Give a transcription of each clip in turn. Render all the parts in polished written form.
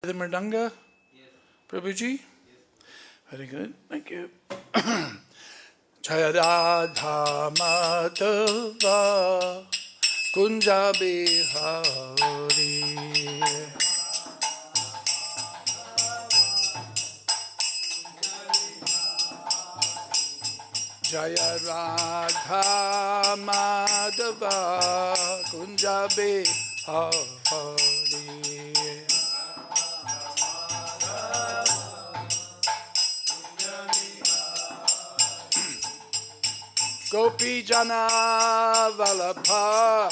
The Mridanga? Prabhuji? Very good, thank you. Jaya Radha Madhava Kunja Bihari Jaya Radha Madhava Kunja Bihari Gopi Jana Valabha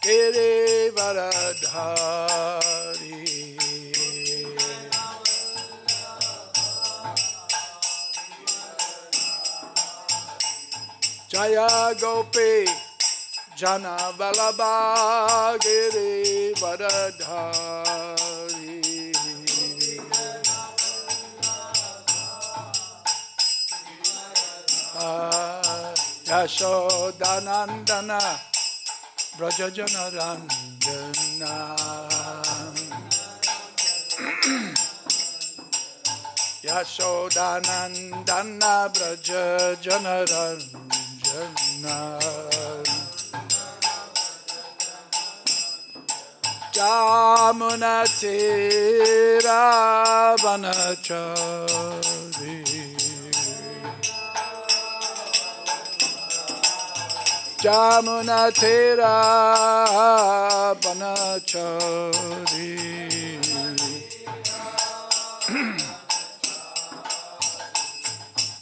Giri Varadhari Jaya Gopi Jana Valabha Giri Varadhari Yashodanandana Brajajana Ranjana Yashodanandana Brajajana Ranjana Jamuna Tira Vanachari Jamuna Tera Banachari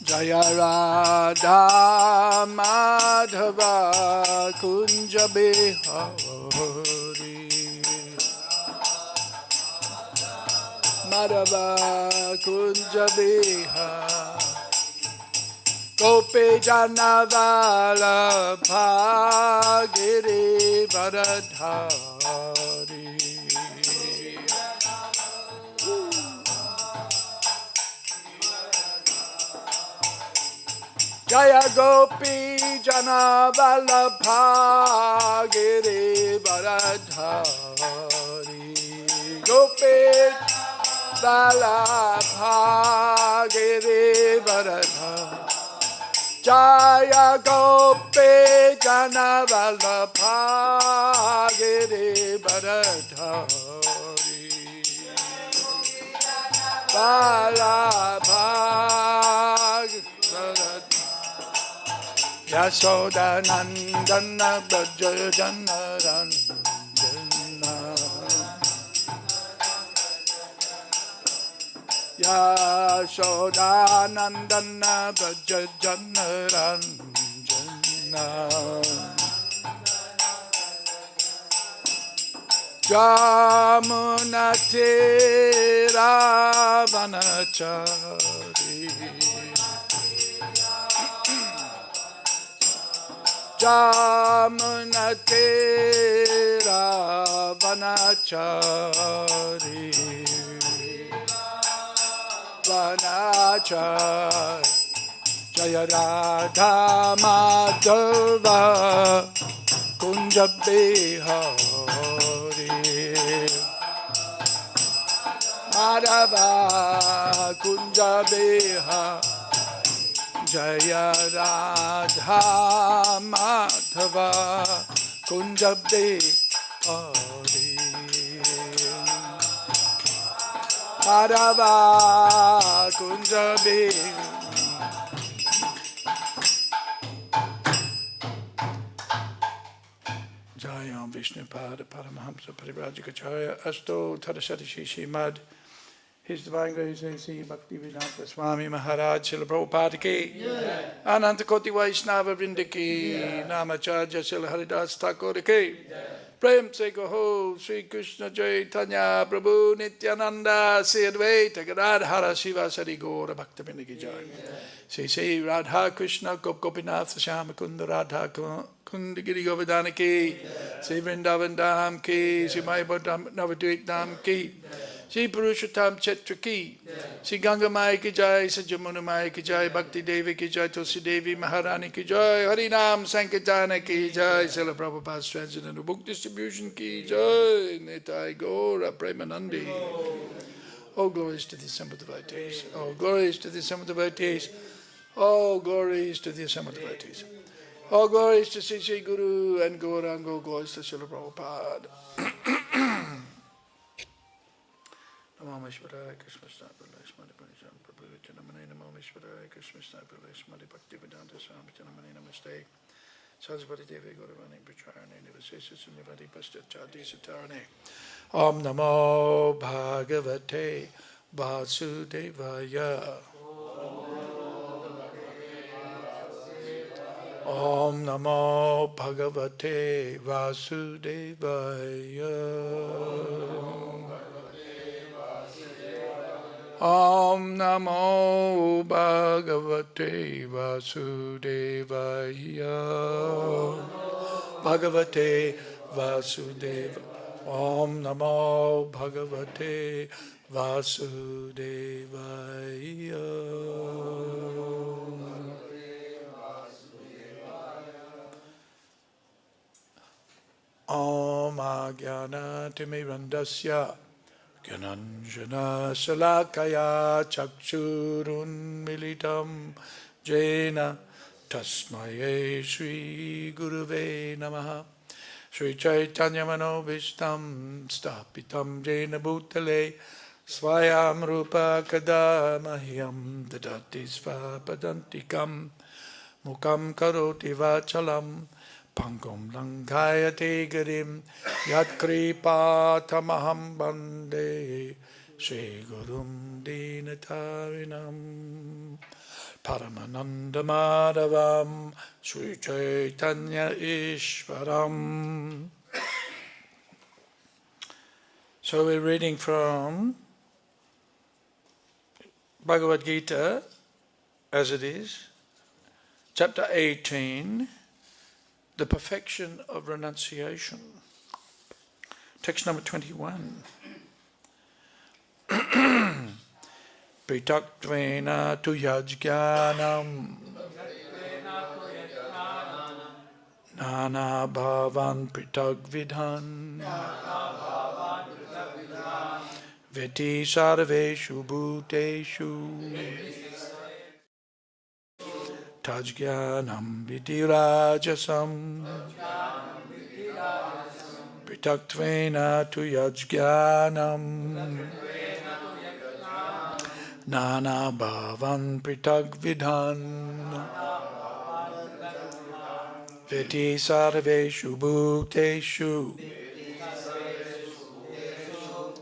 Jaya Radha Madhava Kunja Bihari Madhava Kunja Bihari Gopi Jana Valabha Giri Varadhari Jaya Gopi Jana Valabha Giri Varadhari Gopi Valabha Giri Varadhari Jaya Gopi Jana Valabha Giri Varadhari Valabha Yashodanandana Brajajana Ranjana Yashodanandana Brajajana Ranjana Jamuna Tira Vanachari Jamuna Tira Vanachari Vanachari Jaya Radha Madhava Kunja Bihari Madhava Kunja Bihari Jaya Radha Madhava Kunja Bihari Madhava Kunja Bihari Jayam Vishnupada Paramahamsa Parivrajikacharya Asto Tadasati Shishimad His Divine Grace A.C. Bhakti-Vedanta Swami Maharaj Srila Prabhupada ki Ananta Koti Vaishnava Vrinda ki Namacharya Srila Haridas Thakur ki Prem Se Kaho Sri Krishna Chaitanya Prabhu Nityananda Sri Advaita Gadadhara Shiva Sari Gaura Bhaktivinoda ki jai Sri Radha Krishna Gop Gopinath Shyama Kunda Radha Kunda Giri Govardhana ki Sri Vrindavan Dham ki Sri Mayapur Navadvip Dham ki Sri Purushottam Chetra ki, Sri Ganga Mai ki jai, Sri Jamuna Mai ki jai, Bhakti Devi ki jai, Tulsi Devi Maharani ki jai, Harinam Sankirtana ki jai, Srila Prabhupada's Transcendental Book Distribution ki jai, Nitai Gaura Premanandi. All glories to the assembled devotees. All glories to the assembled devotees. All glories to the assembled devotees. All glories to Sri Guru and Gauranga. All glories to Srila Prabhupada. Namo Vishwadaya Krishna Snapala Smati Panishan Prabhu Janamani Namo Vishwadaya Krishna Snapala Smati pṛthak-vidhān Swami Janamani Namaste Saraswati Devi Gauravani Pracharane Nivasesa Sunyavadi Paschachadi Satarane Om Namo Bhagavate Vasudevaya Om Namo Bhagavate Vasudevaya Om Namo Bhagavate Vasudevaya Bhagavate Vasudeva Om Namo Bhagavate Vasudevaya Om Ajnana Timirandasya Gyananjana Salakaya Chakshurun Militam Jena Tasmaye Sri Guruve Namaha Sri Chaitanya Manobhishtam Stapitam Jena Bhutale Svayam Rupa Kadamahyam Dadati Svapadantikam Mukam Karoti Vachalam Pangam Langayate Garim Yatkripatamaham Bande Shri Gurum Dinatarinam Paramananda Madhavam Sri Chaitanya Ishvaram. So we're reading from Bhagavad Gita as it is, chapter 18, the perfection of renunciation. Text number 21. Pṛthak-tvena tu jñānam nānā-bhāvān pṛthak-vidhān vetti sarveṣu bhūteṣu jñānam viddhi rājasam pṛthaktvena tu jñānam nānā-bhāvān pṛthak-vidhān vetti sarveṣu bhūteṣu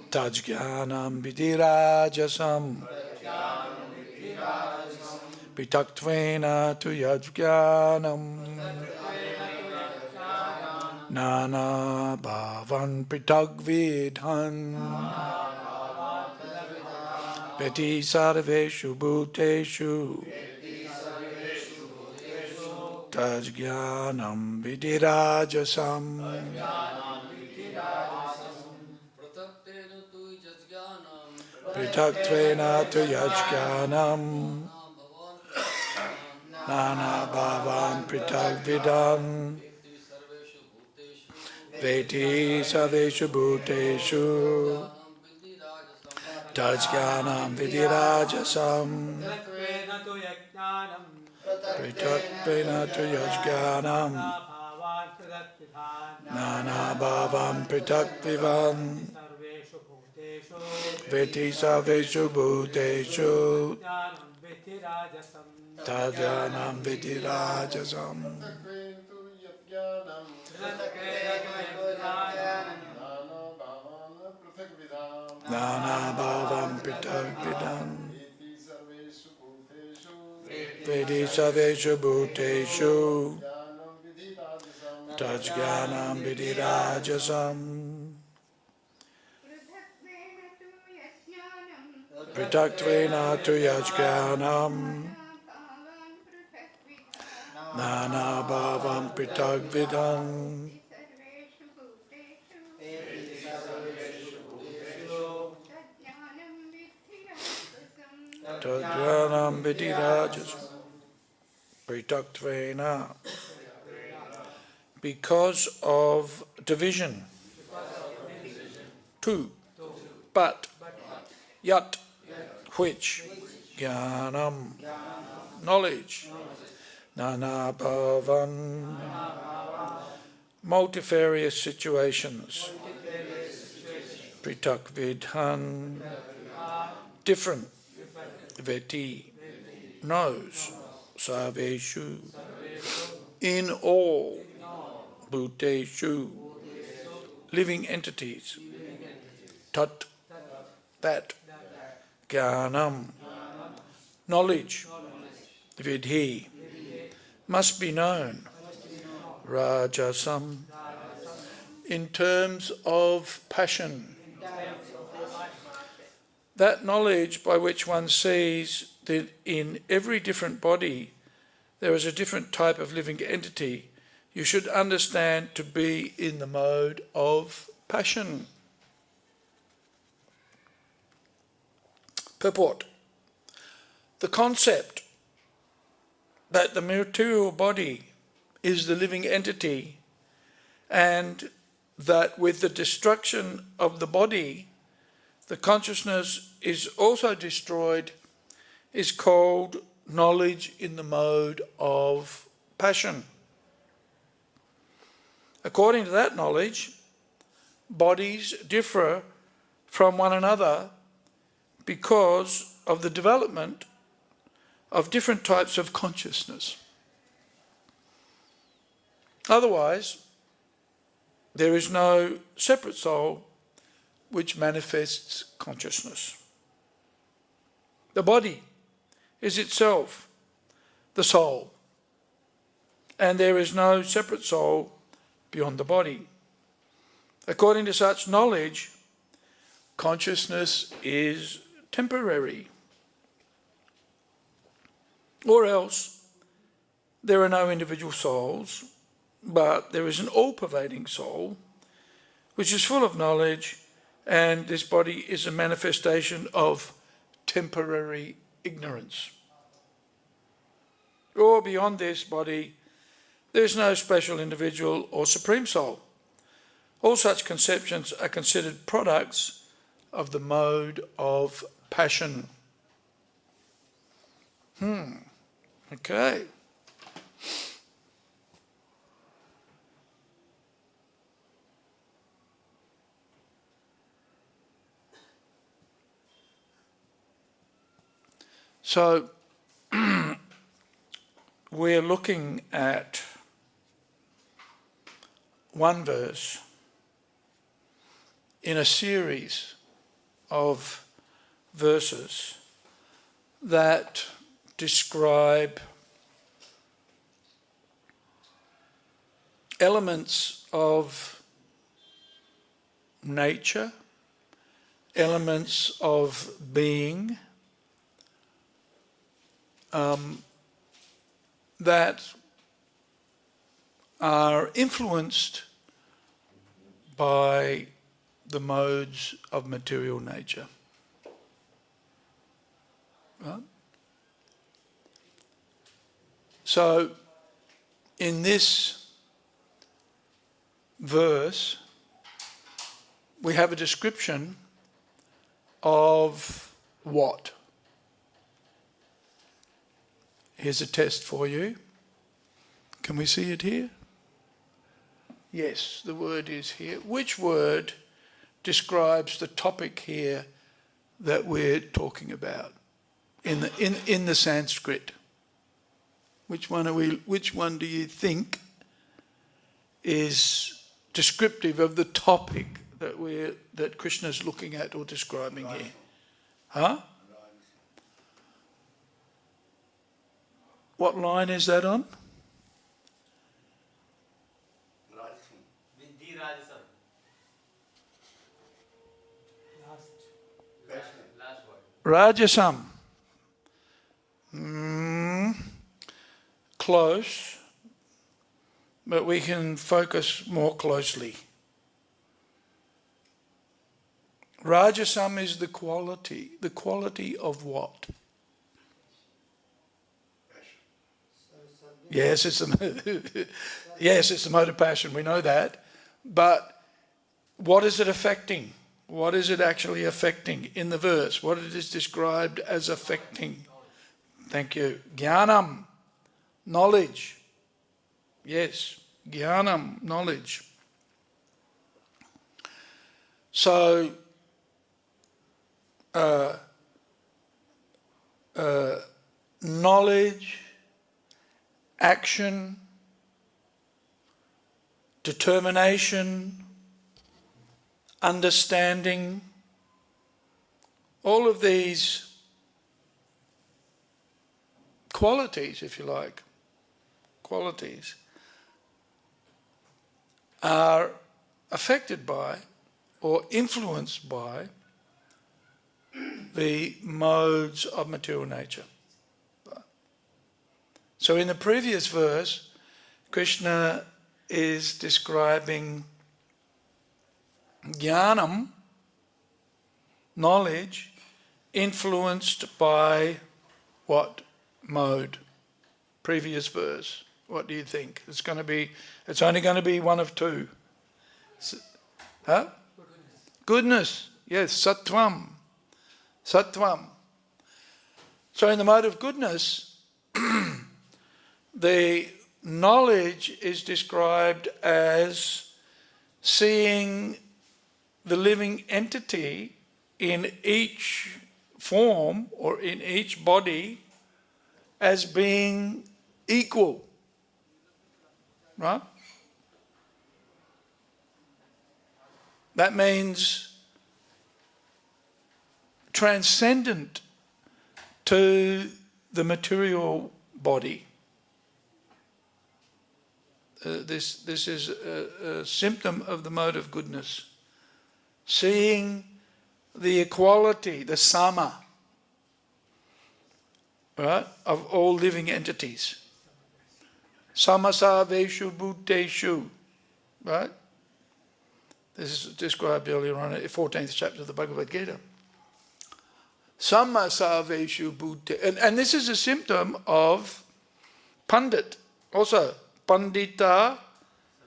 jñānam viddhi rājasam pṛthaktvena tu jñānam nānā-bhāvān pṛthak-vidhān vetti sarveṣu bhūteṣu jñānam viddhi rājasam pṛthaktvena tu jñānam nānā-bhāvān pṛthak-vidhān vetti sarveṣu bhūteṣu jñānam viddhi rājasam pṛthaktvena tu jñānam nānā-bhāvān pṛthak-vidhān vetti sarveṣu bhūteṣu jñānam viddhi rājasam nānā-bhāvān pṛthak-vidhān vetti sarveṣu bhūteṣu jñānam viddhi rājasam pṛthaktvena tu jñānam nānā-bhāvān pṛthak-vidhān jñānam viddhi rājasam pṛthaktvena. Because of division. Two. But Yat, which, jñānaṁ, knowledge, nānā-bhāvān, multifarious situations, pṛthak-vidhān, different, vetti, knows, sarveṣu, in all, bhūteṣu, living entities, tat, that, jñānam, knowledge, viddhi, must be known, rājasam, in terms of passion. That knowledge by which one sees that in every different body there is a different type of living entity, you should understand to be in the mode of passion. Purport. The concept that the material body is the living entity and that with the destruction of the body the consciousness is also destroyed is called knowledge in the mode of passion. According to that knowledge, bodies differ from one another because of the development of different types of consciousness. Otherwise, there is no separate soul which manifests consciousness. The body is itself the soul, and there is no separate soul beyond the body. According to such knowledge, consciousness is temporary. Or else, there are no individual souls, but there is an all-pervading soul, which is full of knowledge, and this body is a manifestation of temporary ignorance. Or beyond this body, there is no special individual or supreme soul. All such conceptions are considered products of the mode of passion. Okay. So, we're looking at one verse in a series of verses that describe elements of nature, elements of being, that are influenced by the modes of material nature. Right? So, in this verse, we have a description of what? Here's a test for you. Can we see it here? Yes, the word is here. Which word describes the topic here that we're talking about in the Sanskrit? Which one do you think is descriptive of the topic that Krishna's looking at or describing here? Huh? What line is that on? Viddhi, rājasam. Last word. Rājasam. Close, but we can focus more closely. Rājasam is the quality. The quality of what? Yes, it's the mode of passion, we know that. But what is it affecting? What is it actually affecting in the verse? What it is described as affecting? Thank you. Jñānam, knowledge. Yes, jñānam, knowledge. So, knowledge, action, determination, understanding, all of these qualities, if you like, qualities, are affected by or influenced by the modes of material nature. So in the previous verse, Krishna is describing jñānam, knowledge, influenced by what mode? Previous verse. What do you think? It's only going to be one of two. Huh? Goodness. Yes, sattvam. Sattvam. So in the mode of goodness, the knowledge is described as seeing the living entity in each form or in each body as being equal. Right? That means transcendent to the material body. This is a symptom of the mode of goodness. Seeing the equality, the sama, right, of all living entities. Sama sarveṣu bhūteṣu, right? This is described earlier on in the 14th chapter of the Bhagavad Gita. Sama sarveṣu bhūteṣu. And this is a symptom of pandit. Also, pandita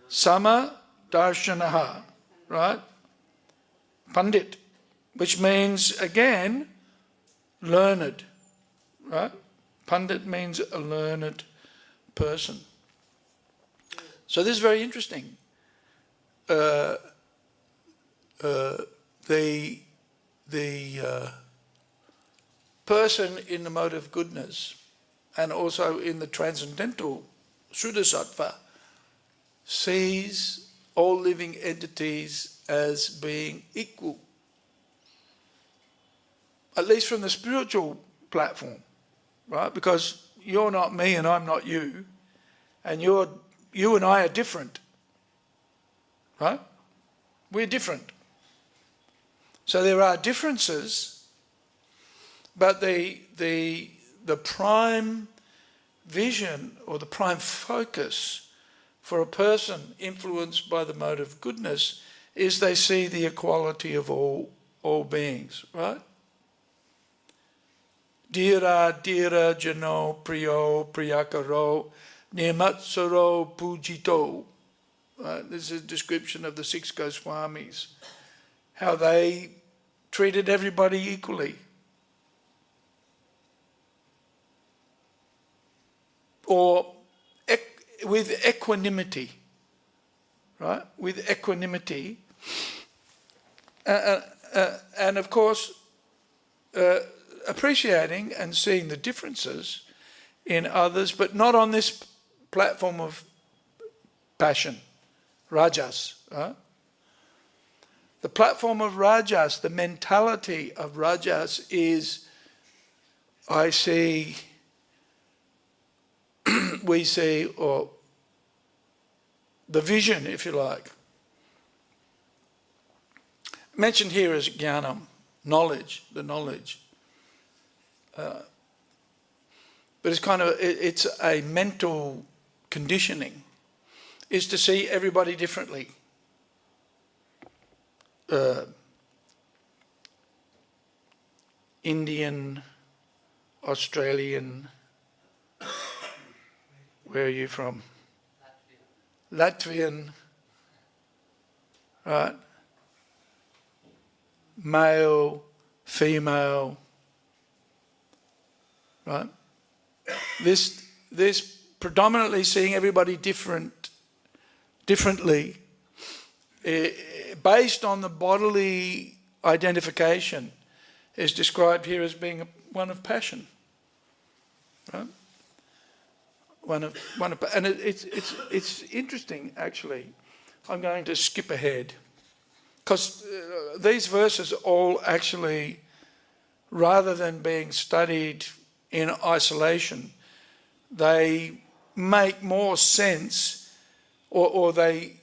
sama darshanaha, right? Pandit, which means, again, learned, right? Pandit means a learned person. So this is very interesting. The person in the mode of goodness and also in the transcendental Shuddha-sattva sees all living entities as being equal, at least from the spiritual platform, right? Because you're not me and I'm not you, and you and I are different, right? We're different. So there are differences, but the prime vision or the prime focus for a person influenced by the mode of goodness is they see the equality of all beings, right? Dhira dhira jano priyo priyakaro nirmatsaro pujito. This is a description of the 6 Goswamis, how they treated everybody equally. Or with equanimity, right? With equanimity. And of course, appreciating and seeing the differences in others, but not on this platform of passion, rajas. Right? The platform of rajas, the mentality of rajas is, I see, we see, or the vision, if you like. Mentioned here as jñānam, knowledge, the knowledge. But it's a mental conditioning, is to see everybody differently. Indian, Australian, where are you from? Latvian, right? male, female, right? This predominantly seeing everybody differently, based on the bodily identification, is described here as being one of passion, right? And it's interesting actually. I'm going to skip ahead because these verses all actually, rather than being studied in isolation, they make more sense, or the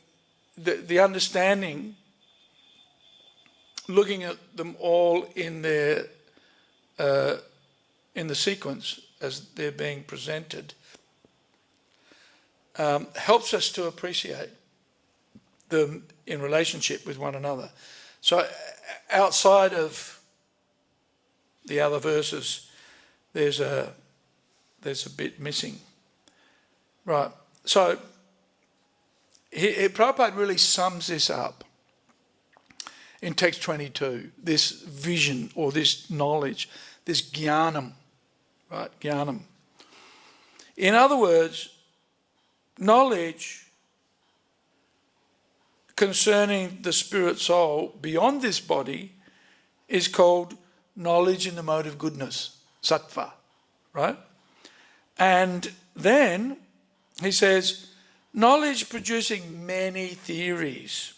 understanding, looking at them all in their in the sequence as they're being presented, helps us to appreciate them in relationship with one another. So outside of the other verses, there's a bit missing. Right, so Prabhupada really sums this up in text 22, this vision or this knowledge, this jñānam, right, jñānam. In other words, knowledge concerning the spirit soul beyond this body is called knowledge in the mode of goodness, sattva, right? And then he says, knowledge producing many theories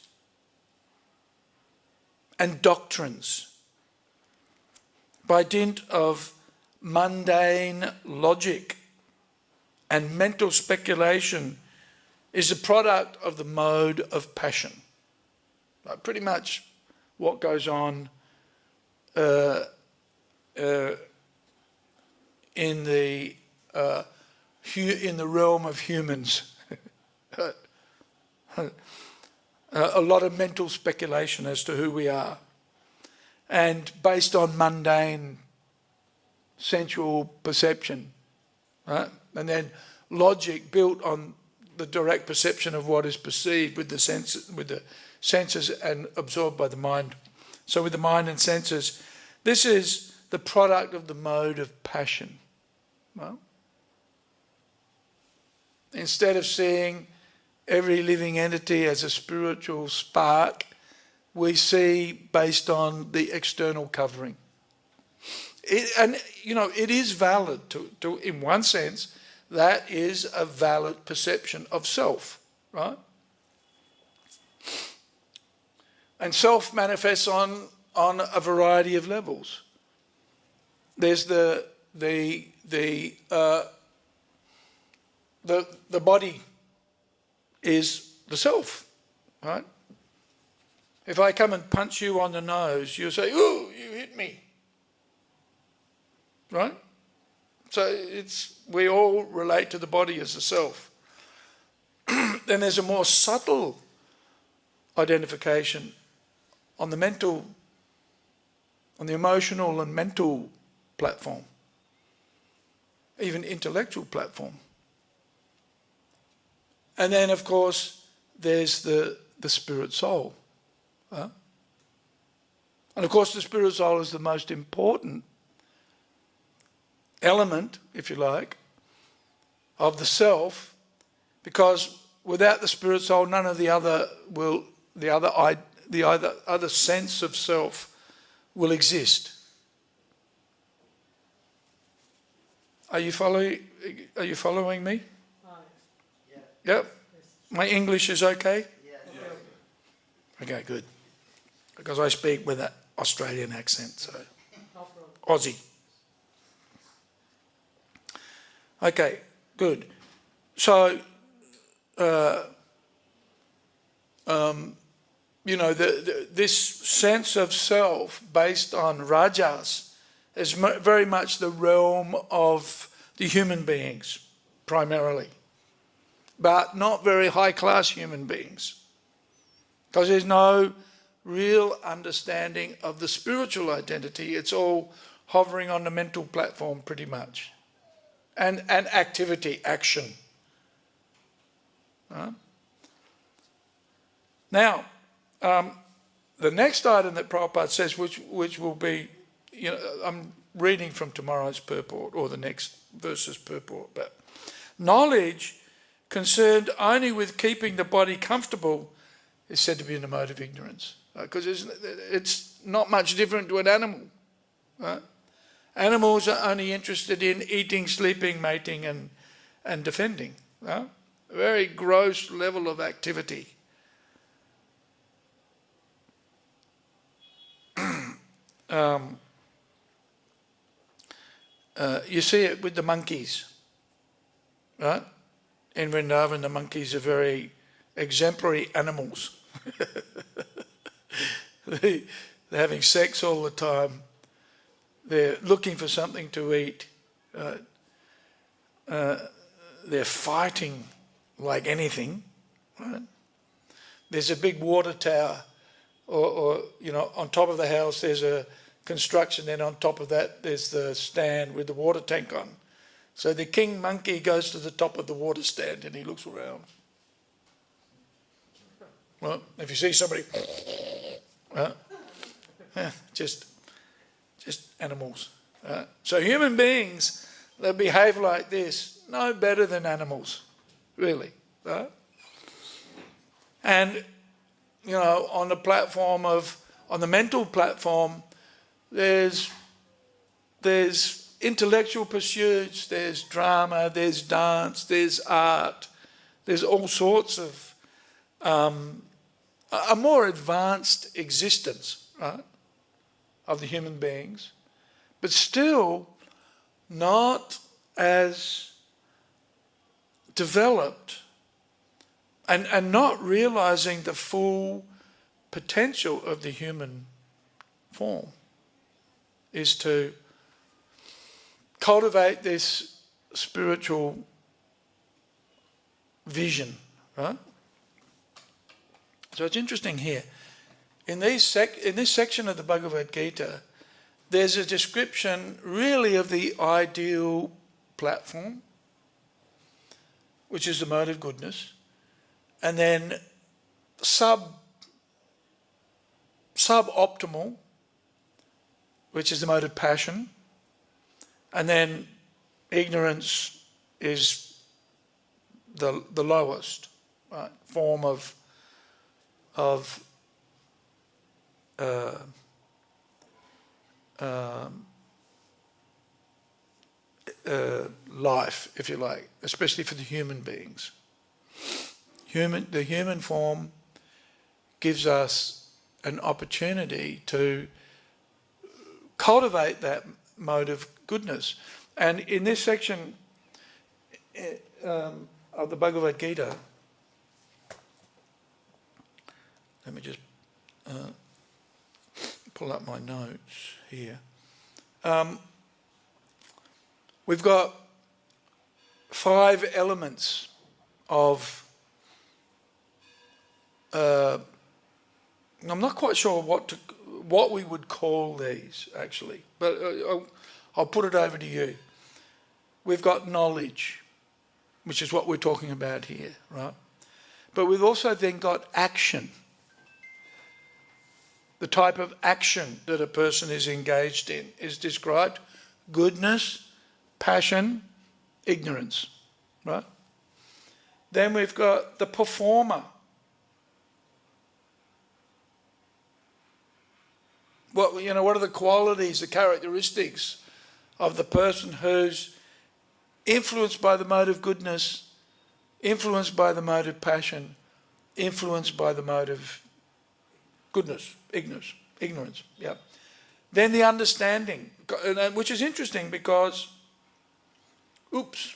and doctrines by dint of mundane logic and mental speculation is a product of the mode of passion. Like pretty much what goes on in the realm of humans. A lot of mental speculation as to who we are, and based on mundane sensual perception, right? And then logic built on the direct perception of what is perceived with the senses and absorbed by the mind. So with the mind and senses, this is the product of the mode of passion. Well, instead of seeing every living entity as a spiritual spark, we see based on the external covering. It is valid to in one sense. That is a valid perception of self, right? And self manifests on a variety of levels. There's the body is the self, right? If I come and punch you on the nose, you'll say, "Ooh, you hit me," right? So we all relate to the body as the self. Then there's a more subtle identification on the emotional and mental platform, even intellectual platform. And then, of course, there's the spirit soul. And of course, the spirit soul is the most important element, if you like, of the self, because without the spirit soul, none of the other other sense of self will exist. Are you following me? Yeah. Yep. My English is okay? Yes. Okay, good. Because I speak with an Australian accent, so Aussie. Okay, good. So, this sense of self based on rajas is very much the realm of the human beings, primarily, but not very high-class human beings, because there's no real understanding of the spiritual identity. It's all hovering on the mental platform pretty much. And activity, action. Now, the next item that Prabhupada says, which will be, I'm reading from tomorrow's purport, or the next verse's purport, but knowledge concerned only with keeping the body comfortable is said to be in the mode of ignorance. Because it's not much different to an animal. Right? Animals are only interested in eating, sleeping, mating, and defending. Right? A very gross level of activity. You see it with the monkeys, right? In Vrindavan, the monkeys are very exemplary animals. They're having sex all the time. They're looking for something to eat. They're fighting like anything. Right? There's a big water tower, or on top of the house there's a construction, then on top of that there's the stand with the water tank on. So the king monkey goes to the top of the water stand and he looks around. Well, if you see somebody, just animals. So human beings that behave like this, no better than animals, really. Right? And on the mental platform, there's intellectual pursuits, there's drama, there's dance, there's art, there's all sorts of a more advanced existence, right, of the human beings, but still not as developed and not realizing the full potential of the human form is to cultivate this spiritual vision, right? So it's interesting here. In this section of the Bhagavad Gita, there's a description really of the ideal platform, which is the mode of goodness, and then suboptimal, which is the mode of passion, and then ignorance is the lowest, right, form of life, if you like, especially for the human beings. The human form gives us an opportunity to cultivate that mode of goodness. And in this section of the Bhagavad Gita, let me just pull up my notes here. We've got 5 elements of I'm not quite sure what we would call these, actually, but I'll put it over to you. We've got knowledge, which is what we're talking about here, right? But we've also then got action, the type of action that a person is engaged in is described: goodness, passion, ignorance, right? Then we've got the performer. What are the qualities, the characteristics of the person who's influenced by the mode of goodness, influenced by the mode of passion, influenced by the mode of goodness, ignorance, yeah. Then the understanding, which is interesting because, not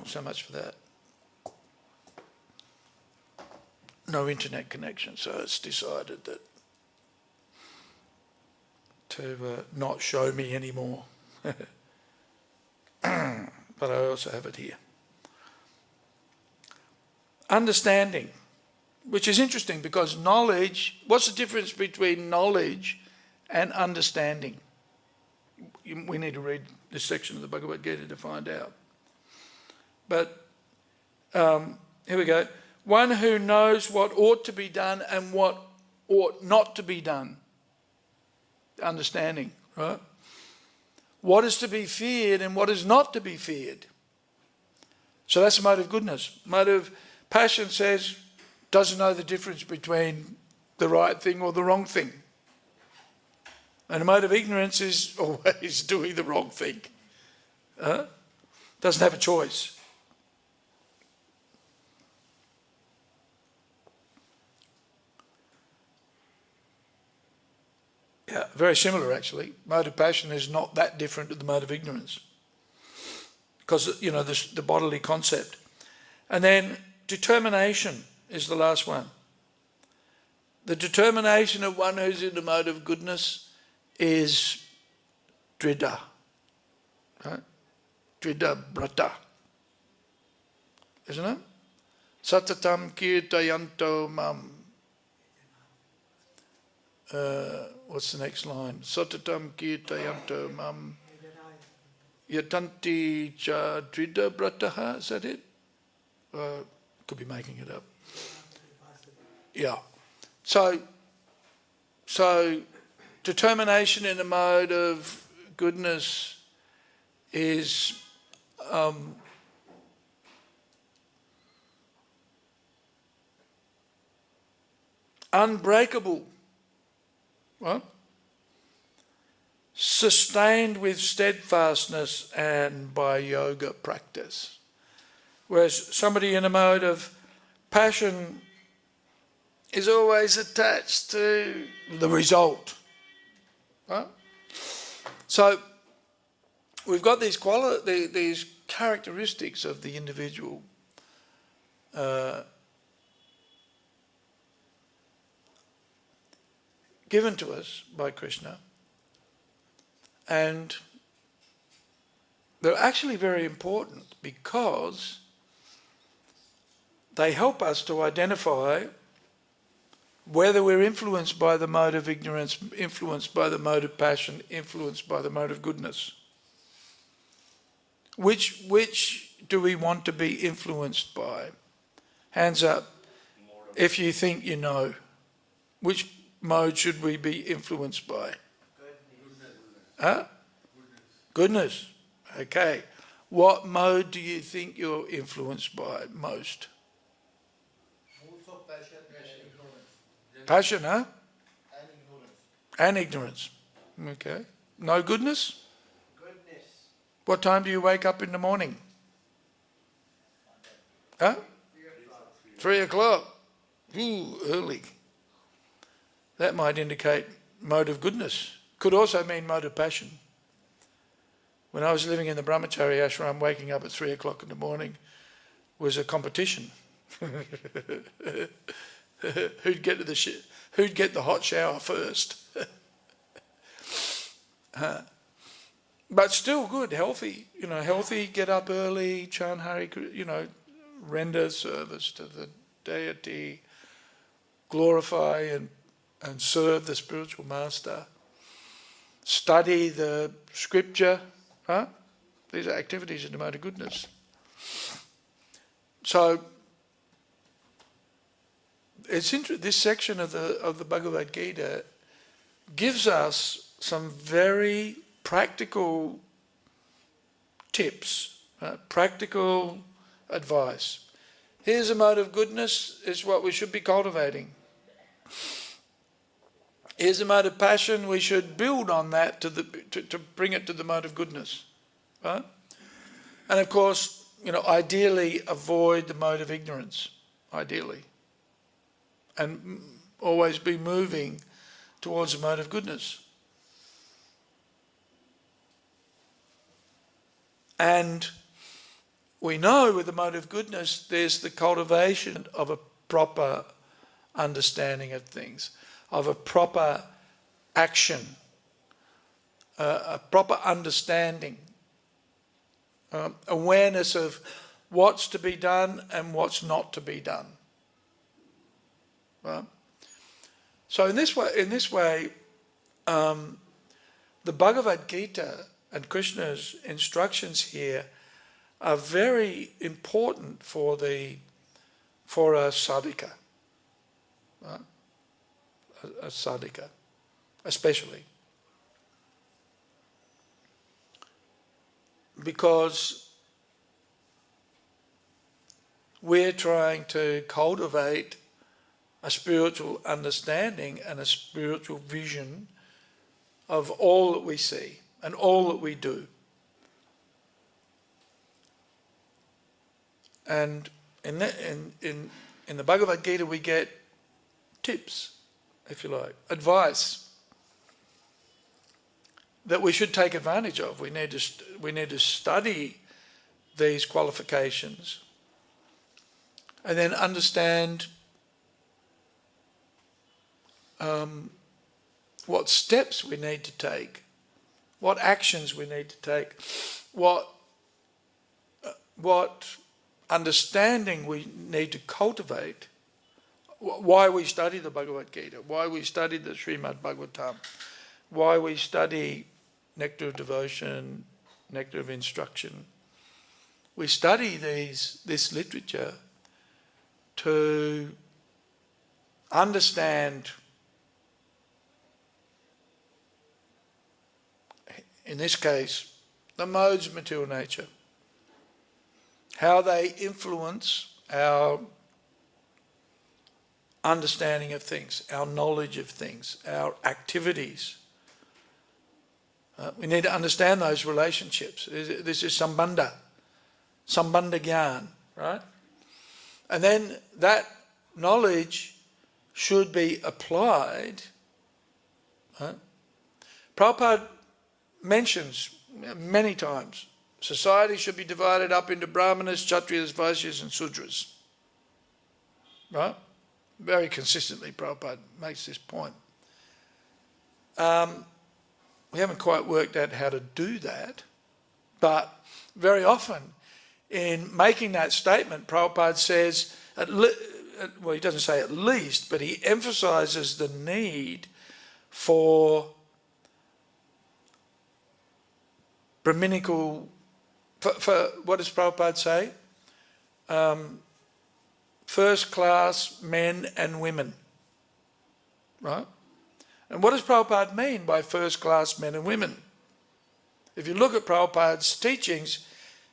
so much for that. No internet connection, so it's decided that to not show me anymore. But I also have it here. Understanding, which is interesting because knowledge, what's the difference between knowledge and understanding? We need to read this section of the Bhagavad Gita to find out. But here we go. one who knows what ought to be done and what ought not to be done. Understanding, right? What is to be feared and what is not to be feared. So that's the mode of goodness. Mode of passion says, doesn't know the difference between the right thing or the wrong thing. And the mode of ignorance is always doing the wrong thing. Doesn't have a choice. Yeah, very similar actually. Mode of passion is not that different to the mode of ignorance. Because, you know, the bodily concept. And then determination is the last one. The determination of one who's in the mode of goodness is dridha. Right? Dridha brata. Isn't it? Satatam kirtayanto mam. What's the next line? Satatam kirtayanto mam. Yatanti cha dridha brataha. Is that it? Could be making it up. Yeah. So determination in the mode of goodness is unbreakable, right? Sustained with steadfastness and by yoga practice. Whereas somebody in a mode of passion is always attached to the result. Right? So we've got these these characteristics of the individual given to us by Krishna, and they're actually very important because they help us to identify whether we're influenced by the mode of ignorance, influenced by the mode of passion, influenced by the mode of goodness. Which do we want to be influenced by? Hands up if you think you know. Which mode should we be influenced by? Huh? Goodness. Okay. What mode do you think you're influenced by most? Passion, huh? And ignorance. Okay. No goodness? Goodness. What time do you wake up in the morning? Huh? 3 o'clock. Ooh, early. That might indicate mode of goodness. Could also mean mode of passion. When I was living in the Brahmachari ashram, waking up at 3 o'clock in the morning was a competition. Who'd get the hot shower first? But still good, healthy. You know, healthy. Get up early, chant Hari. You know, render service to the deity, glorify and serve the spiritual master. Study the scripture. These are activities in the mode of goodness. So it's this section of the Bhagavad Gita gives us some very practical tips, practical advice. Here's a mode of goodness, is what we should be cultivating. Here's a mode of passion, we should build on that to bring it to the mode of goodness. Right? And of course, you know, ideally avoid the mode of ignorance, ideally. And always be moving towards the mode of goodness. And we know with the mode of goodness, there's the cultivation of a proper understanding of things, of a proper action, a proper understanding, awareness of what's to be done and what's not to be done. Right? So in this way, the Bhagavad Gita and Krishna's instructions here are very important for the for a sadhika, right? A sadhika, especially. Because we're trying to cultivate a spiritual understanding and a spiritual vision of all that we see and all that we do. And in the Bhagavad Gita we get tips, if you like, advice that we should take advantage of. We need to study these qualifications and then understand what steps we need to take, what actions we need to take, what understanding we need to cultivate, why we study the Bhagavad Gita, why we study the Srimad Bhagavatam, why we study nectar of devotion, nectar of instruction. We study this literature to understand, in this case, the modes of material nature, how they influence our understanding of things, our knowledge of things, our activities. We need to understand those relationships. This is sambandha jñān, right? And then that knowledge should be applied. Right? Prabhupada mentions many times, society should be divided up into brahmanas, kshatriyas, vaishyas and sudras. Right? Very consistently Prabhupada makes this point. We haven't quite worked out how to do that, but very often in making that statement, Prabhupada says, well, he doesn't say at least, but he emphasizes the need for Brahminical, for what does Prabhupada say? First class men and women, right? And what does Prabhupada mean by first class men and women? If you look at Prabhupada's teachings,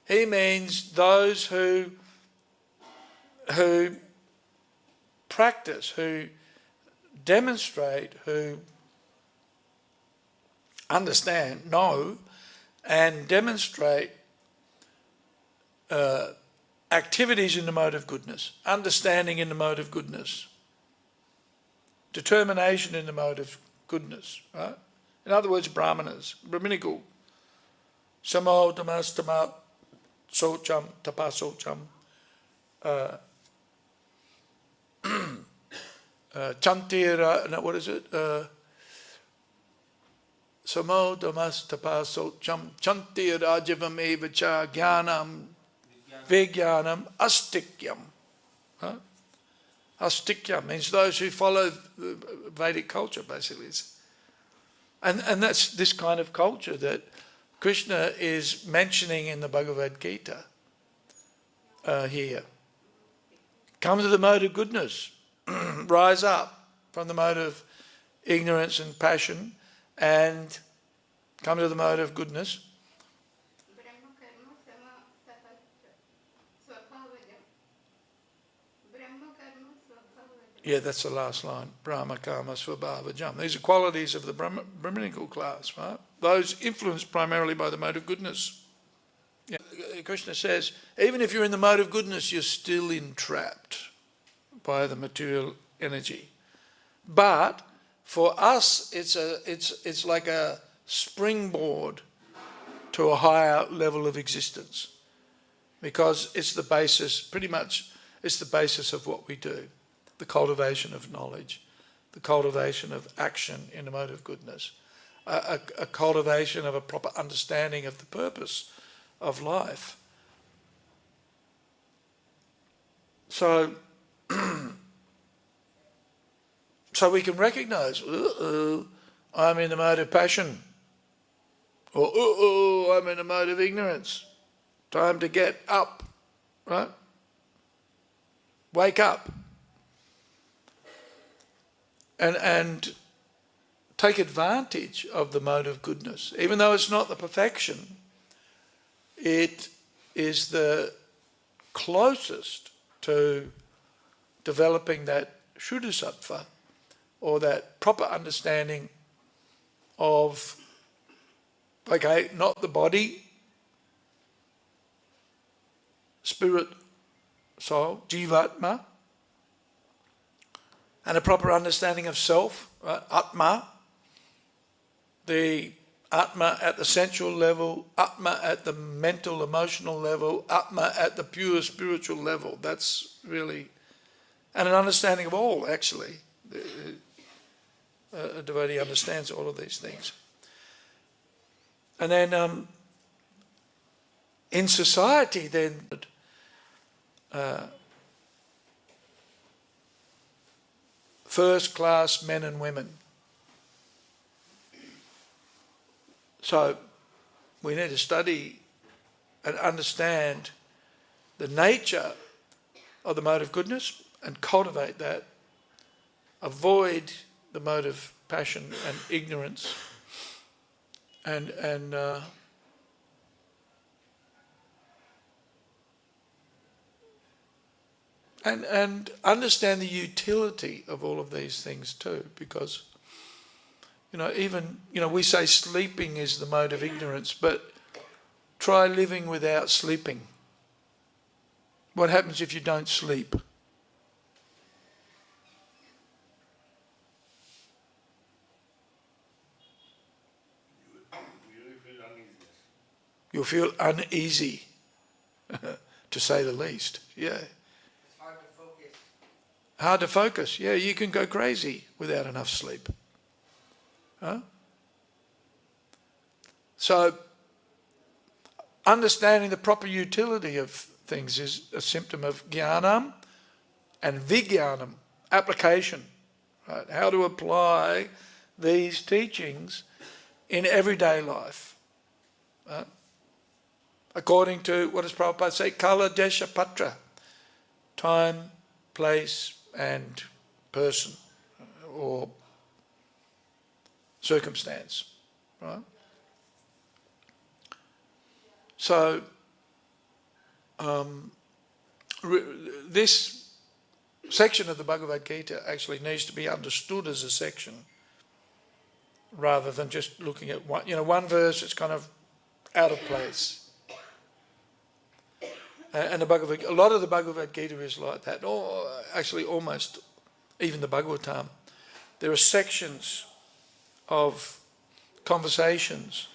he means those who practice, who demonstrate, who understand, know, and demonstrate activities in the mode of goodness, understanding in the mode of goodness, determination in the mode of goodness, right? In other words, brahmanas, Brahminical. Samo damastama socham tapasocham chantira, what is it? Samo damastapasocham chantira jivam evacha jñānam vijñānam astikyam. Right? Astikya means those who follow Vedic culture, basically. And that's this kind of culture that Krishna is mentioning in the Bhagavad Gita here. Come to the mode of goodness. Rise up from the mode of ignorance and passion and come to the mode of goodness. Yeah, that's the last line. Brahma, karma, svabhava-jam. These are qualities of the Brahminical class, right? Those influenced primarily by the mode of goodness. Yeah. Krishna says, even if you're in the mode of goodness, you're still entrapped by the material energy. But for us, it's like a springboard to a higher level of existence, because it's the basis, pretty much, it's the basis of what we do. The cultivation of knowledge, the cultivation of action in the mode of goodness, a cultivation of a proper understanding of the purpose of life. So, so we can recognize, I'm in the mode of passion, or I'm in the mode of ignorance. Time to get up, right? wake up and take advantage of the mode of goodness. Even though it's not the perfection, it is the closest to developing that shuddha-sattva, or that proper understanding of, okay, not the body, spirit, soul, jivatma, and a proper understanding of self, right? Atma, the Atma at the sensual level, Atma at the mental, emotional level, Atma at the pure spiritual level. That's really, and an understanding of all, actually. A devotee understands all of these things. And then in society then, first class men and women. So we need to study and understand the nature of the mode of goodness and cultivate that. Avoid the mode of passion and ignorance, and understand the utility of all of these things too, because even we say sleeping is the mode of ignorance, but try living without sleeping. What happens if you don't sleep? You'll feel uneasy, to say the least. Yeah. It's hard to focus. Hard to focus. Yeah, you can go crazy without enough sleep. Huh? So, understanding the proper utility of things is a symptom of jñānaṁ and vijñānam, application. Right? How to apply these teachings in everyday life. Right? According to, what does Prabhupada say? Kala, desha, patra. Time, place, and person, or circumstance. Right? So, this section of the Bhagavad Gita actually needs to be understood as a section, rather than just looking at one verse. It's kind of out of place. And a lot of the Bhagavad Gita is like that, or actually almost even the Bhagavatam. There are sections of conversations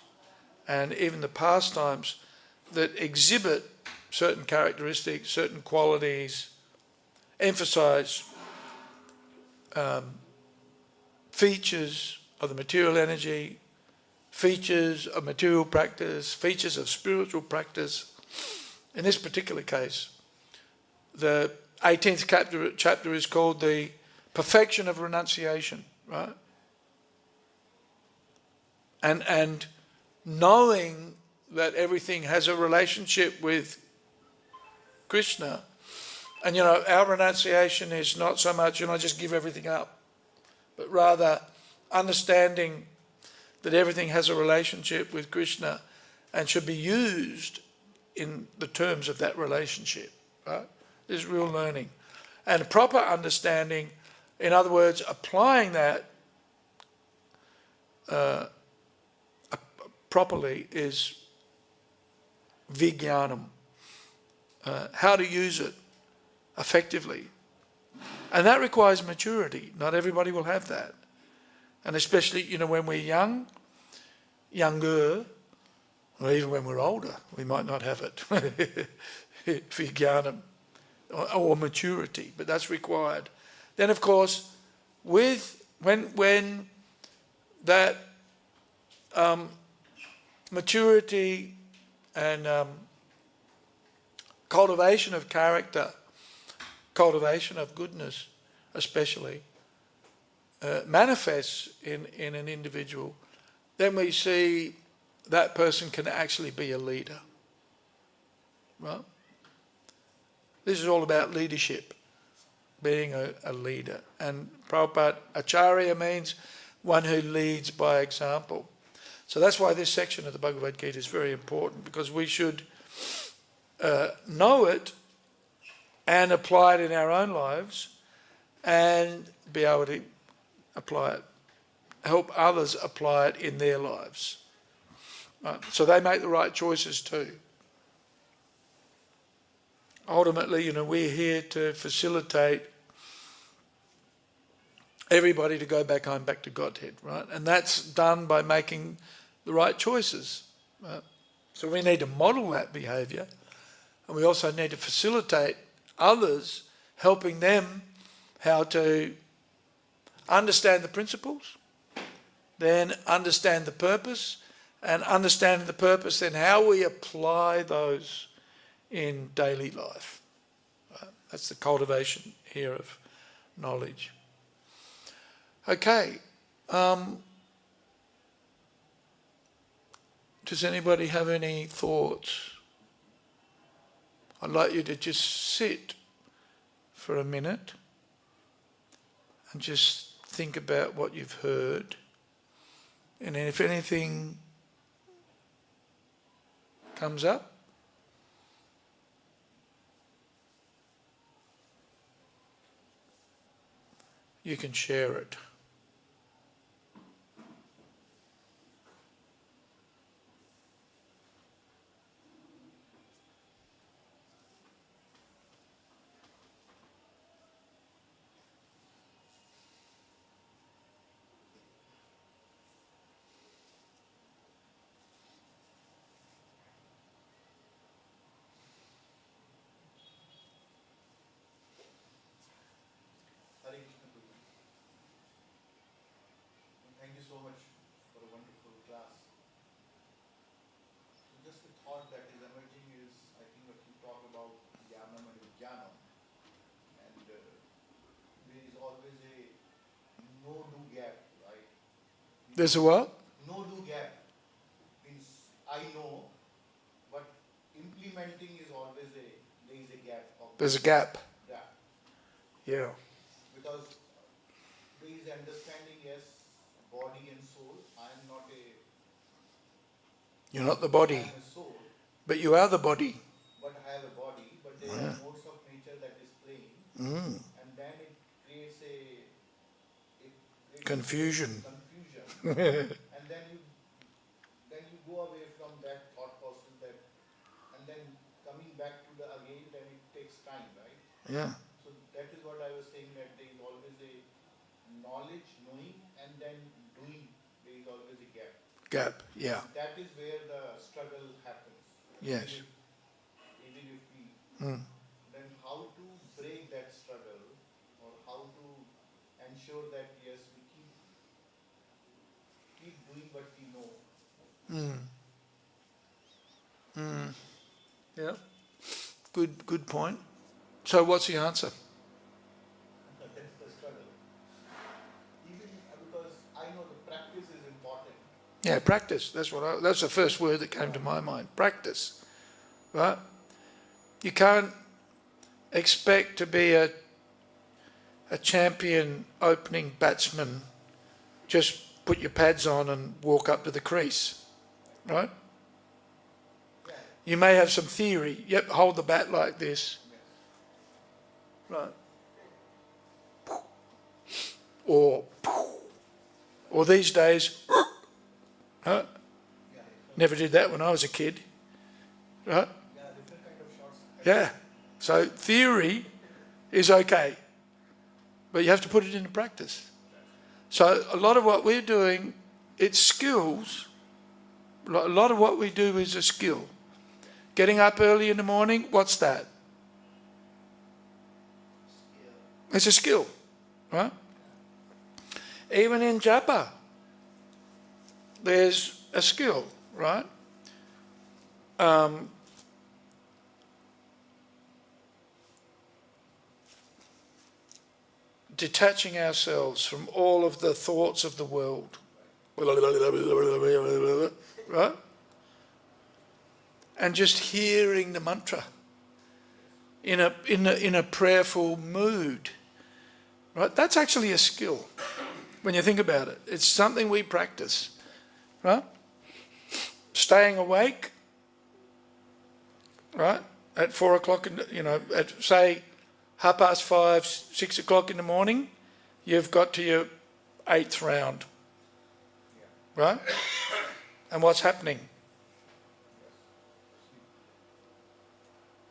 and even the pastimes that exhibit certain characteristics, certain qualities, emphasize features of the material energy, features of material practice, features of spiritual practice. In this particular case, the 18th chapter is called the perfection of renunciation, right? And knowing that everything has a relationship with Krishna, and our renunciation is not so much just give everything up, but rather understanding that everything has a relationship with Krishna and should be used in the terms of that relationship. Right? This is real learning. And proper understanding, in other words, applying that properly, is vijñānam. How to use it effectively. And that requires maturity. Not everybody will have that. And especially, when we're younger, or even when we're older, we might not have it. Vijñānam, or maturity, but that's required. Then, of course, when that maturity and cultivation of character, cultivation of goodness especially, manifests in an individual, then we see that person can actually be a leader. Right? This is all about leadership. being a leader. And Prabhupada, Acharya means one who leads by example. So that's why this section of the Bhagavad Gita is very important, because we should know it and apply it in our own lives and be able to apply it, help others apply it in their lives. Right? So they make the right choices too. Ultimately, we're here to facilitate everybody to go back home, back to Godhead, right? And that's done by making the right choices. Right? So we need to model that behaviour, and we also need to facilitate others, helping them how to understand the principles, then understand the purpose, and understanding the purpose, then how we apply those in daily life. Right? That's the cultivation here of knowledge. Okay. Does anybody have any thoughts? I'd like you to just sit for a minute and just think about what you've heard. And then if anything comes up, you can share it. Thank you so much for a wonderful class. Just the thought that is emerging is, I think, what you talk about jñānaṁ and viddhi, and there is always a no-do gap, right? There's a what? No-do gap means I know, but implementing is always there is a gap. There's a gap. Gap. Yeah. Because there is understanding, yes, body and soul. I am not a... You're not the body, I am a soul, but you are the body. but I have a body, but there are modes of nature that is playing, Mm. and then it creates a Confusion. and then you go away from that thought process, that, and then coming back to the again, then it takes time, right? Yeah. So that is what I was saying, that there is always a knowledge, knowing, and then doing. There is always a gap. Gap. Yeah. That is where the struggle happens. Yes. Even if we, Mm. then how to break that struggle, or how to ensure that yes, we keep doing what we know. Mm. Mm. Yeah. Good point. So what's the answer? That's the struggle. Even because I know the practice is important. Yeah, practice. That's the first word that came to my mind. Practice. Right? You can't expect to be a champion opening batsman, just put your pads on and walk up to the crease. Right? Yeah. You may have some theory. Yep, hold the bat like this. Right. Or these days, huh? Never did that when I was a kid. Right? Yeah, different kind of shots. Yeah. So theory is okay, but you have to put it into practice. So a lot of what we're doing, it's skills. A lot of what we do is a skill. Getting up early in the morning, what's that? It's a skill, right? Even in japa, there's a skill, right? Detaching ourselves from all of the thoughts of the world, right? And just hearing the mantra in a prayerful mood, right? That's actually a skill when you think about it. It's something we practice, right? Staying awake, right? At 4 o'clock, at say 5:30, 6 o'clock in the morning, you've got to your 8th round, right? And what's happening?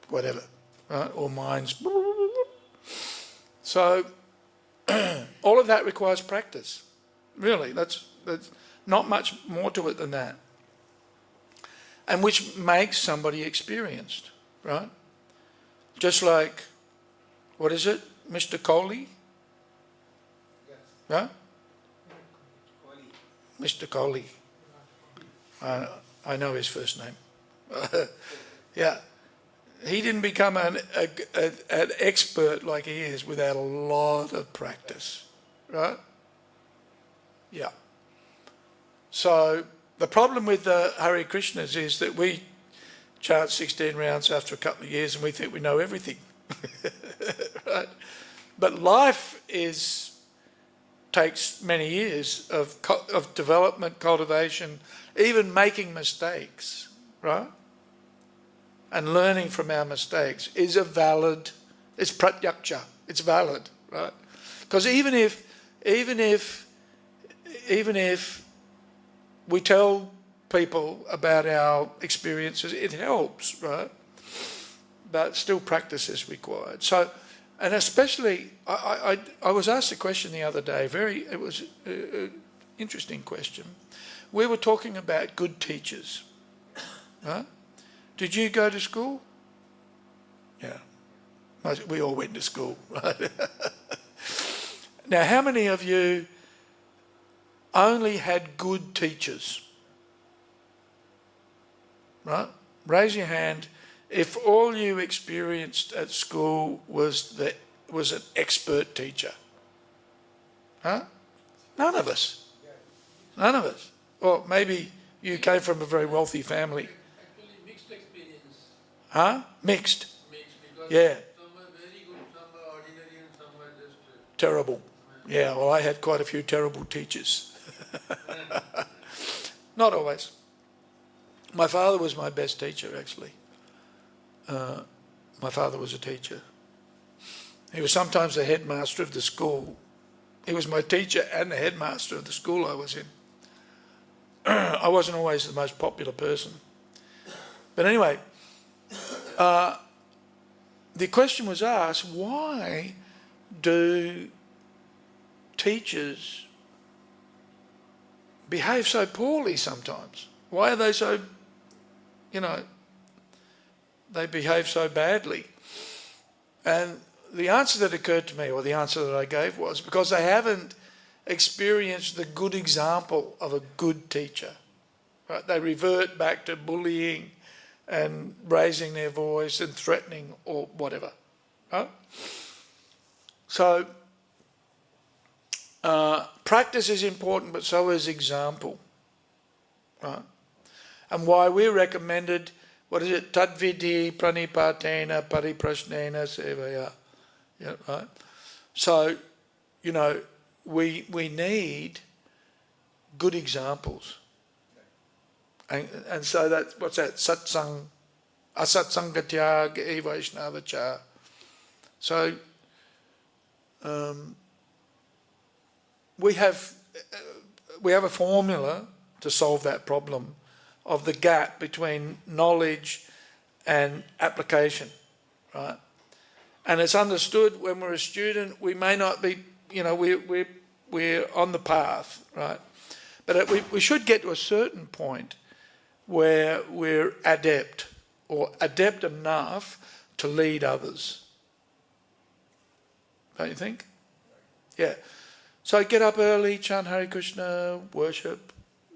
Whatever, right? Or minds. So all of that requires practice. Really, that's not much more to it than that. And which makes somebody experienced, right? Just like, what is it? Mr. Kohli? Yes. Right? Mr. Kohli. I know his first name. Yeah. He didn't become an expert like he is without a lot of practice, right? Yeah. So the problem with the Hare Krishnas is that we chant 16 rounds after a couple of years and we think we know everything, right? But life takes many years of development, cultivation, even making mistakes, right? And learning from our mistakes is it's pratyaksha, it's valid, right? Because even if we tell people about our experiences, it helps, right? But still practice is required. So, and especially, I was asked a question the other day, it was an interesting question. We were talking about good teachers, right? Did you go to school? Yeah. We all went to school, right? Now, how many of you only had good teachers? Right? Raise your hand if all you experienced at school was an expert teacher. Huh? None of us. None of us. Or maybe you came from a very wealthy family. Huh? Mixed. Because yeah. Some are very good, some are ordinary, and some are just terrible. Yeah, well, I had quite a few terrible teachers. Not always. My father was my best teacher, actually. My father was a teacher. He was sometimes the headmaster of the school. He was my teacher and the headmaster of the school I was in. I wasn't always the most popular person. But anyway, the question was asked, why do teachers behave so poorly sometimes? Why are they so, they behave so badly? And the answer that occurred to me, or the answer that I gave, was because they haven't experienced the good example of a good teacher. Right? They revert back to bullying and raising their voice and threatening or whatever. Right? So practice is important, but so is example. Right? And why we recommended, tad viddhi pranipatena pariprasnena sevaya. Yeah, right? So, we need good examples. And so what's that? Satsang, asatsangatya ge vaishnavacha. So we have a formula to solve that problem of the gap between knowledge and application, right? And it's understood when we're a student, we may not be, we're on the path, right? But we should get to a certain point where we're adept enough to lead others. Don't you think? Yeah. So get up early, chant Hare Krishna, worship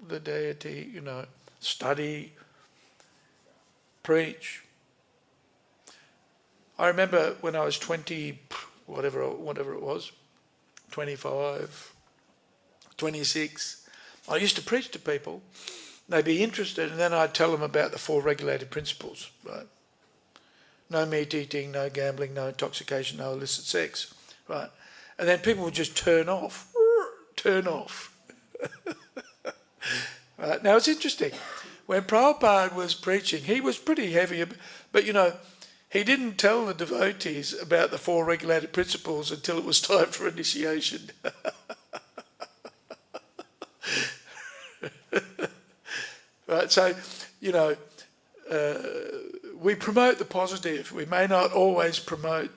the deity, study, preach. I remember when I was 20, whatever it was, 25, 26, I used to preach to people. They'd be interested, and then I'd tell them about the 4 regulated principles, right? No meat eating, no gambling, no intoxication, no illicit sex, right? And then people would just turn off. Right? Now it's interesting. When Prabhupada was preaching, he was pretty heavy, but he didn't tell the devotees about the 4 regulated principles until it was time for initiation. Right, so, we promote the positive. We may not always promote,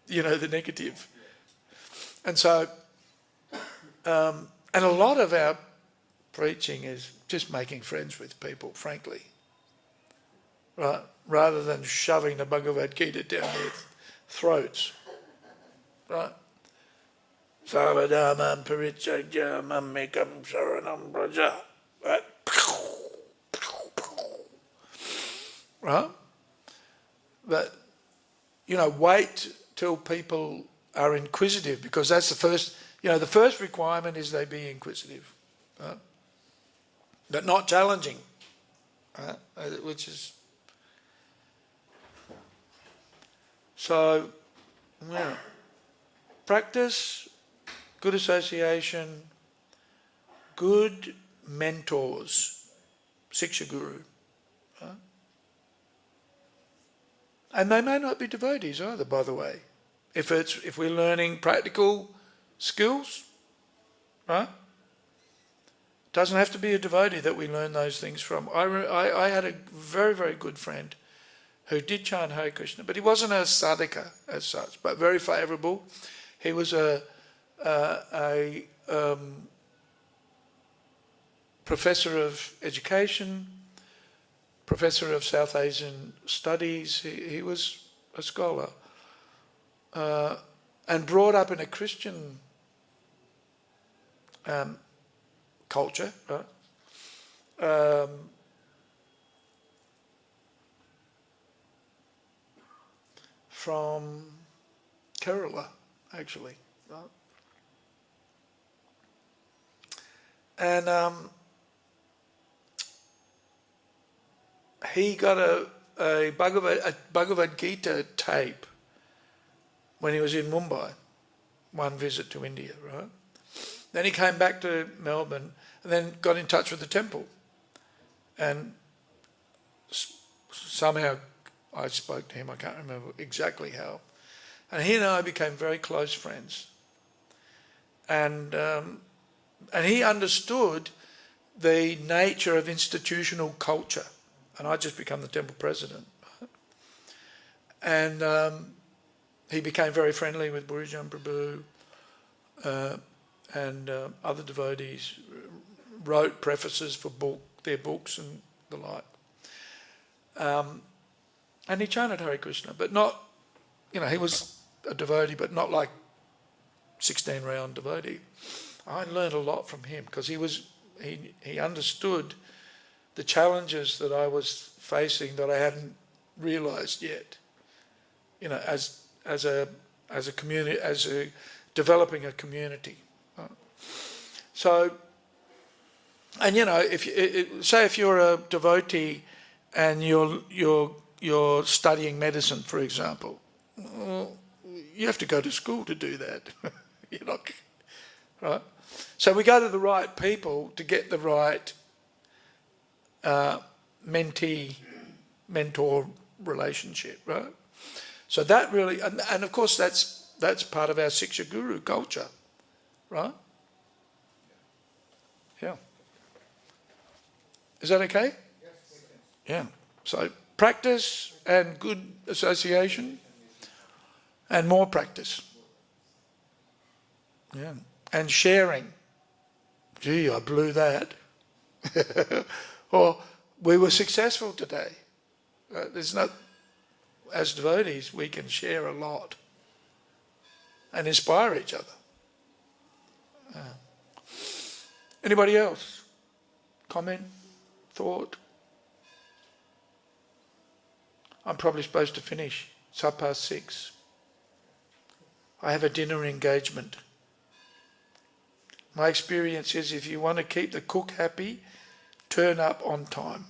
the negative. And so, and a lot of our preaching is just making friends with people, frankly. Right? Rather than shoving the Bhagavad-Gita down their throats. Right? Sarvadhamam parityajya mammekam saranam braja. Right? Right? But, wait till people are inquisitive, because that's the first, the first requirement is they be inquisitive. Right? But not challenging. Right? Which is... So, practice, good association, good mentors, Siksha Guru. Right? And they may not be devotees either, by the way. If we're learning practical skills, right? Doesn't have to be a devotee that we learn those things from. I had a very, very good friend who did chant Hare Krishna, but he wasn't a sadhaka as such, but very favourable. He was a professor of education, professor of South Asian studies. He was a scholar, and brought up in a Christian culture, right? From Kerala, actually, right? And he got a Bhagavad Gita tape when he was in Mumbai, one visit to India, right? Then he came back to Melbourne and then got in touch with the temple. And somehow I spoke to him, I can't remember exactly how. And he and I became very close friends. And he understood the nature of institutional culture. And I just become the temple president. And he became very friendly with Burijan Prabhu and other devotees, wrote prefaces for their books and the like. And he chanted Hare Krishna, but not, he was a devotee, but not like 16-round devotee. I learned a lot from him because he understood the challenges that I was facing that I hadn't realised yet. As a community, developing a community. So, and if you're a devotee and you're studying medicine, for example, you have to go to school to do that. You're not, right? So we go to the right people to get the right mentee-mentor relationship, right? So that really, and of course that's part of our Siksha Guru culture, right? Yeah. Is that okay? Yes. Yeah. So practice and good association and more practice. Yeah. And sharing. Gee, I blew that. Or we were successful today. As devotees, we can share a lot and inspire each other. Anybody else? Comment? Thought? I'm probably supposed to finish. It's 6:30. I have a dinner engagement. My experience is if you want to keep the cook happy, turn up on time.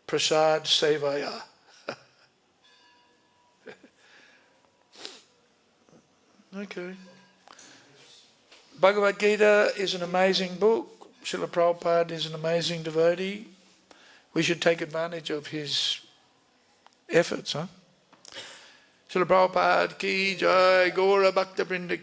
Prasad sevaya. Okay. Bhagavad Gita is an amazing book. Srila Prabhupada is an amazing devotee. We should take advantage of his efforts, huh? Srila Prabhupada ki jai, Gaura Bhakta Vrinda ki